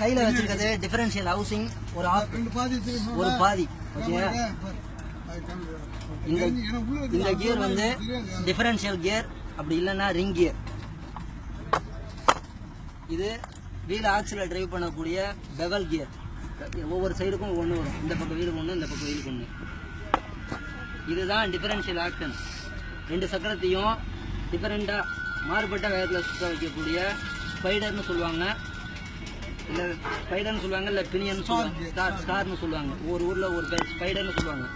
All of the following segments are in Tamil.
கையில் வச்சிருக்கிறது டிஃபரன்ஷியல் ஹவுசிங் ஒரு பாதி. ஓகே, இந்த கியர் வந்து டிஃபரன்ஷியல் கியர், அப்படி இல்லைன்னா ரிங் கியர். இது வீல் ஆக்சில் டிரைவ் பண்ணக்கூடிய பெவல் கியர். ஒவ்வொரு சைடுக்கும் ஒன்று வரும். இந்த பக்கம் வீலுக்கு ஒன்று, இந்த பக்கம் வீலுக்கு ஒன்று. இதுதான் டிஃபரன்ஷியல் ஆக்ஷன். ரெண்டு சக்கரத்தையும் டிஃபரெண்டாக மாறுபட்ட வேகத்தில் சுற்ற வைக்கக்கூடிய ஸ்பைடர்னு சொல்லுவாங்க, இல்லை ஸ்பைடர்னு சொல்லுவாங்க, இல்லை பினியன்னு சொல்லுவாங்க, ஸ்டார்னு சொல்லுவாங்க. ஒவ்வொரு ஊரில் ஒரு பேர் ஸ்பைடர்னு சொல்லுவாங்க.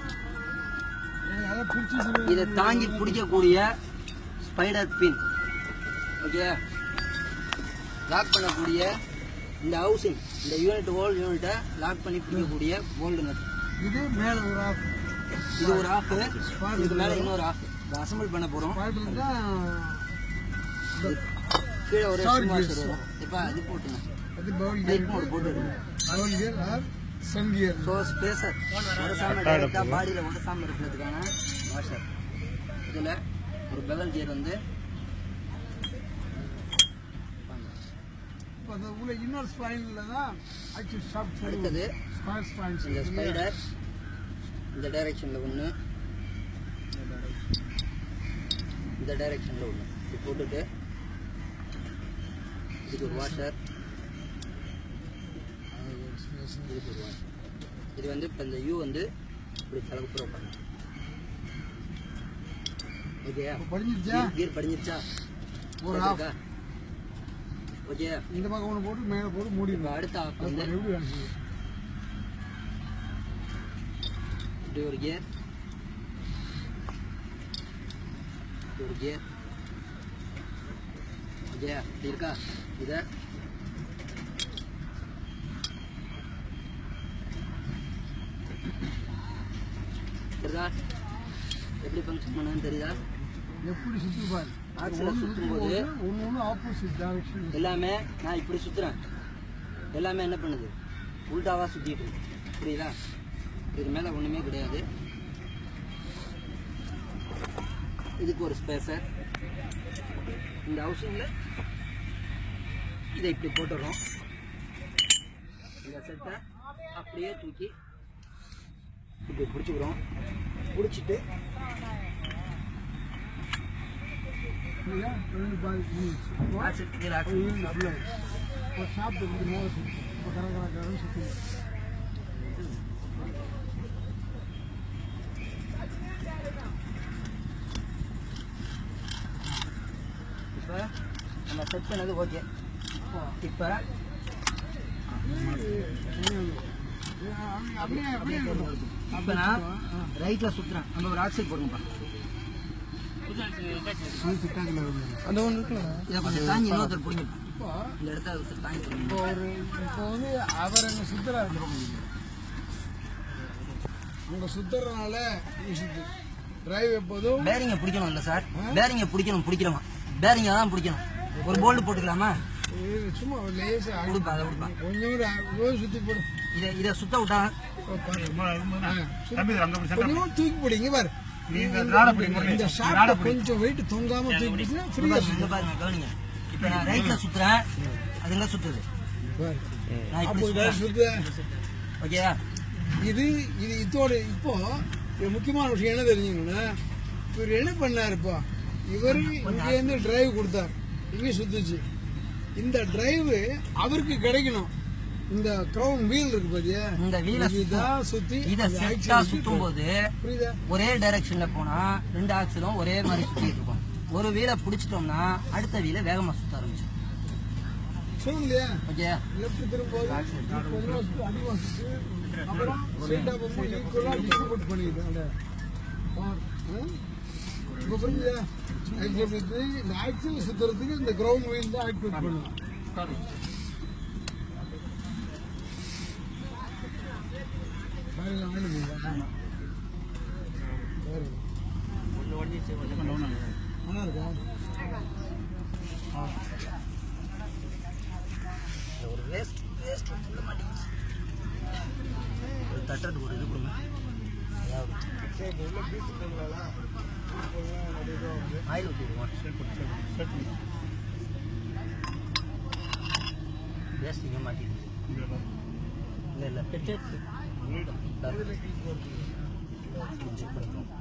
இதை தாங்கி பிடிக்கக்கூடிய ஸ்பைடர் பின். ஓகே, லாக் பண்ணக்கூடிய இந்த ஹவுசிங், இந்த யூனிட் ஹோல் யூனிட்டை லாக் பண்ணி பிடிக்கக்கூடிய போல்டு நட். இது மேலே ஒரு ஆஃப், இது ஒரு ஆஃப், இதுக்கு மேலே இன்னொரு ஆஃப். இதை அசம்பிள் பண்ண போகிறோம். கீழே ஒரு வாஷர் வரும். இப்போ அது போட்டுங்க, லைட் மோட் போட்டுருங்க. ஸோ ஸ்பேசர் உடசாமல் டைரெக்டாக பாடியில் உடசாமல் இருக்கிறதுக்கான வாஷர். இதில் ஒரு பெவல் கியர் வந்து இன்னொரு ஸ்பைனில் தான் அடுத்தது. இந்த ஸ்பைடர் இந்த டைரெக்ஷனில் ஒன்று, இந்த டைரெக்ஷனில் ஒன்று. இது போட்டுட்டு இதுக்கு ஒரு வாஷர், இதுக்கு ஒரு வாஷர். இது வந்து இப்போ இந்த யூ வந்து இப்படி தலைப்புற பண்ணலாம். ஓகே, கியர் படிஞ்சிருச்சா? ஒரு ஆஃப். ஓகே, இந்த பக்கம் ஒன்று போட்டு மேலே போட்டு மூடி. அடுத்த ஆஃப் வந்து இப்படி ஒரு கியர், ஒரு கியர். ஓகே, இப்படி இருக்கா? இதை தெரியுதா எப்படி ஃபங்க்ஷன் பண்ணுன்னு தெரியுதா? எப்படி சுற்றுப்பார் ஆக்சில் சுற்றும்போது ஒன்று ஆப்போசிட் டைரக்ஷன் எல்லாமே. நான் இப்படி சுற்றுறேன், எல்லாமே என்ன பண்ணுது? உல்டாவாக சுற்றிட்டு இருக்கு. புரியுதா? இது மேலே ஒன்றுமே கிடையாது. இதுக்கு ஒரு ஸ்பேசர். இந்த ஹவுசிங்கில் இதை இப்படி போட்டுடுறோம். இந்த செட்டை அப்படியே தூக்கி இப்படி பிடிச்சிக்கிறோம். பிடிச்சிட்டு இப்போ நம்ம செட் பண்ணது ஓகே. இப்போ அப்போ நான் ரைட்டில் சுற்றுறேன். நம்ம ஒரு ஆக்சில் போடுங்கப்பா. அந்த ஒன்று இருக்குல்ல, இதை கொஞ்சம் தாங்கி இன்னொருத்தர் பிடிங்கப்பா. இந்த இடத்த ஒருத்தர் தாங்கி இப்போ வந்து அவர் அங்கே சுற்றுறாரு. அங்கே சுற்றுறதுனால டிரைவ் எப்போதும் பேரிங்கை பிடிக்கணும். இல்லை சார், பேரிங்கை பிடிக்கிறவன் பேரிங்கை தான் பிடிக்கணும். ஒரு போல்டு போட்டுக்கலாமா? சும்மா லேசாக கொடுப்பா, அதை கொடுப்பா. கொஞ்சம் சுற்றி போடு. இதை சுத்த விட்டா தூக்கி போடுங்க பாரு. இந்த ஷாப்ல கொஞ்சம் வெயிட் தொங்காம தூக்கி ஃப்ரீயா பாருங்க. கவனிங்க, இப்போ நான் ரைட்ல சுத்துறேன், அதுங்க சுத்துது. நான் இப்படி சுத்துறேன். ஓகேவா? இது இதோட இப்போ முக்கியமான விஷயம் என்ன தெரிஞ்சுக்கணும்னா, இவர் என்ன பண்ணாரு? இப்போ இவர் இங்கேருந்து டிரைவ் கொடுத்தார், இங்கே சுத்துச்சு. இந்த டிரைவ் அவருக்கு கிடைக்கணும். இந்த கிரவுன் வீல் இருக்கு பாத்தியா, இந்த வீலை சுத்தி இதை செட்டா சுத்தும் போது ஒரே டைரக்ஷன்ல போனா ரெண்டு ஆக்சிலும் ஒரே மாதிரி சுத்திட்டு இருக்கும். ஒரு வீலை பிடிச்சிட்டோம்னா அடுத்த வீலை வேகமா சுத்த ஆரம்பிச்சு. ஓகே, லெஃப்ட் திரும்போது அப்புறம் ஸ்ட்ரைட்டா போய் ஈக்குவலா டிஸ்ட்ரிபியூட் பண்ணிடுங்க. இப்போ புரியுதா? இந்த ஆக்சில் சுத்துறதுக்கு இந்த கிரவுண்ட் வீல் தான் ஆக்டிவேட் பண்ணும். ஒரு வேஸ்ட் சொல்ல மாட்டேங்குது. ஒரு தட்டை ஒரு இது கொடுங்க. ஆயில் ஊற்றிடுவோம். வேஸ்ட் இங்கே மாட்டிடுது. இல்லை இல்லை பெட்டாச்சு செக் பண்ணிக்கலாம்.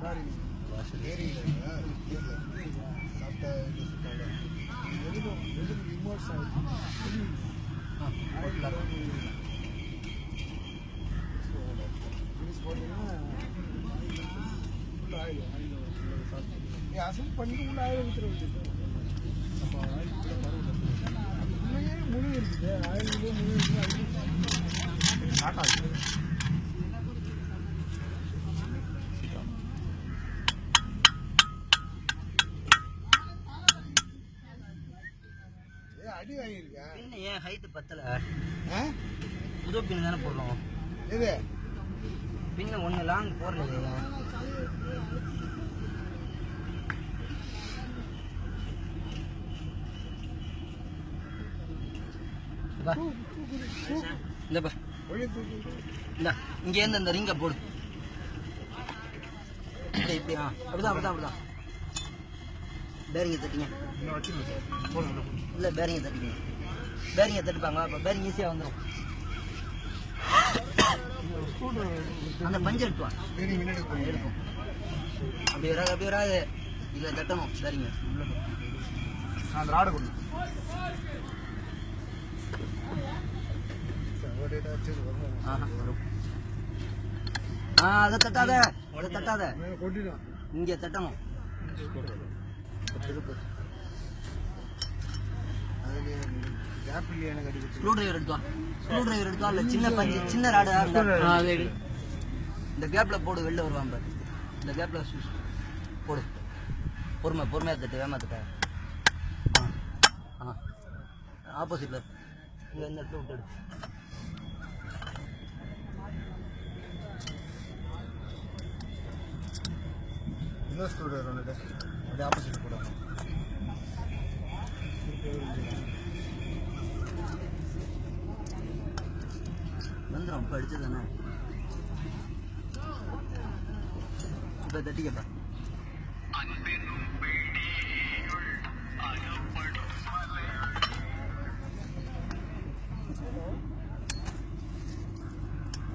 அசல் பண்ணிட்டு உள்ள ஆயில் ஊற்றுற முழு இருக்குது ஆயிலே முழு இருக்குது அடி வாங்கியிருக்கா. ஏன் ஹைட்டு பத்தலை? புது பின்னு தானே போடுறோம். இது பின்ன ஒன்று லாங் போடலையே. இந்தப்பா இந்த இங்கேருந்து அந்த ரிங்கை போடு. இப்படி அப்படிதான் அப்படிதான் அப்படிதான். பேரிங்கை தட்டிங்க. இல்லை பேரிங்கை தட்டிங்க. பேரிங்கை தட்டுப்பாங்க. அப்போ பேரிங் ஈஸியாக வந்துடும். அந்த பஞ்சு எடுத்துவான் எடுக்கும். அப்படி வராது அப்படி வராது. இதில் தட்டணும் பேரிங்க. அந்த ராடை கொண்டு அதை தட்டாத அதை தட்டாத. இங்கே தட்டணும். ஸ்க்ரூ டிரைவர் எடுத்துவான். ஸ்க்ரூ டிரைவர் எடுத்துவான். இல்லை சின்ன பஞ்சு சின்ன ராடு இந்த கேப்பில் போடு. வெளில வருவான் பாரு. இந்த கேப்பில் போடு. பொறுமையாக தட்டு. வேமா தட்ட. ஆப்போசிட்டில் இங்கே இந்த இடத்துல விட்டுடு. இன்னும் ஸ்க்ரூ டிரைவர் வந்துட்டு அப்படியே ஆப்போசிட் போடுவாங்க. வந்துடும். இப்போ அடிச்சது தானே. இப்போ தட்டிக்கப்பா.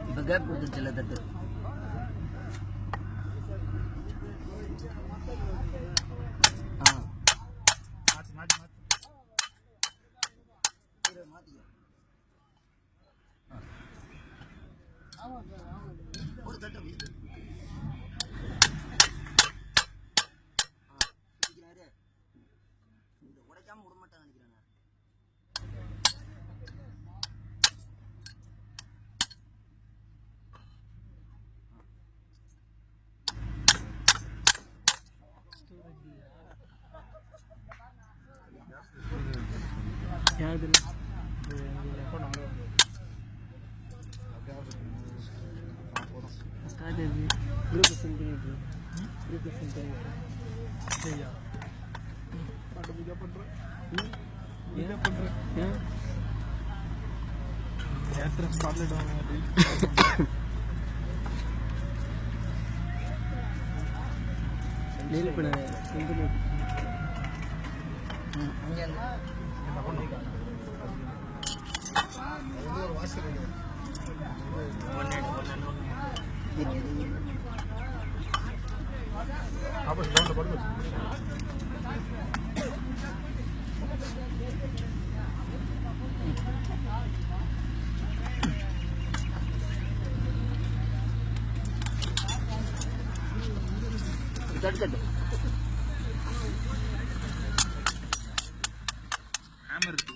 இப்போ கேப் கொடுத்துருச்சுல தட்டு. ஒரு தட்டு உடைக்காம விட மாட்டேன் நினைக்கிறேன். ஒரு வாசல் தட்டு ஹேமர் இருக்கு.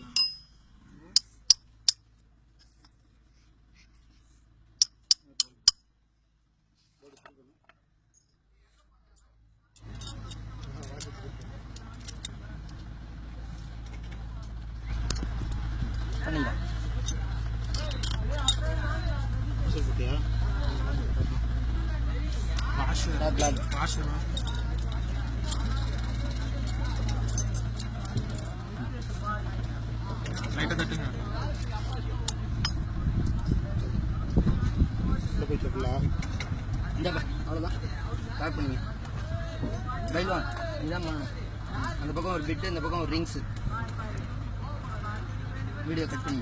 பண்ணிங்க லைட்டா தட்டுங்க. போய் சொல்லலாம். இந்தப்பா அவ்வளோதான். பேக் பண்ணிங்க. பைல்வான் இதான் பண்ணணும். அந்த பக்கம் ஒரு பிட்டு, இந்த பக்கம் ஒரு ரிங்ஸு. வீடியோ கட் பண்ணி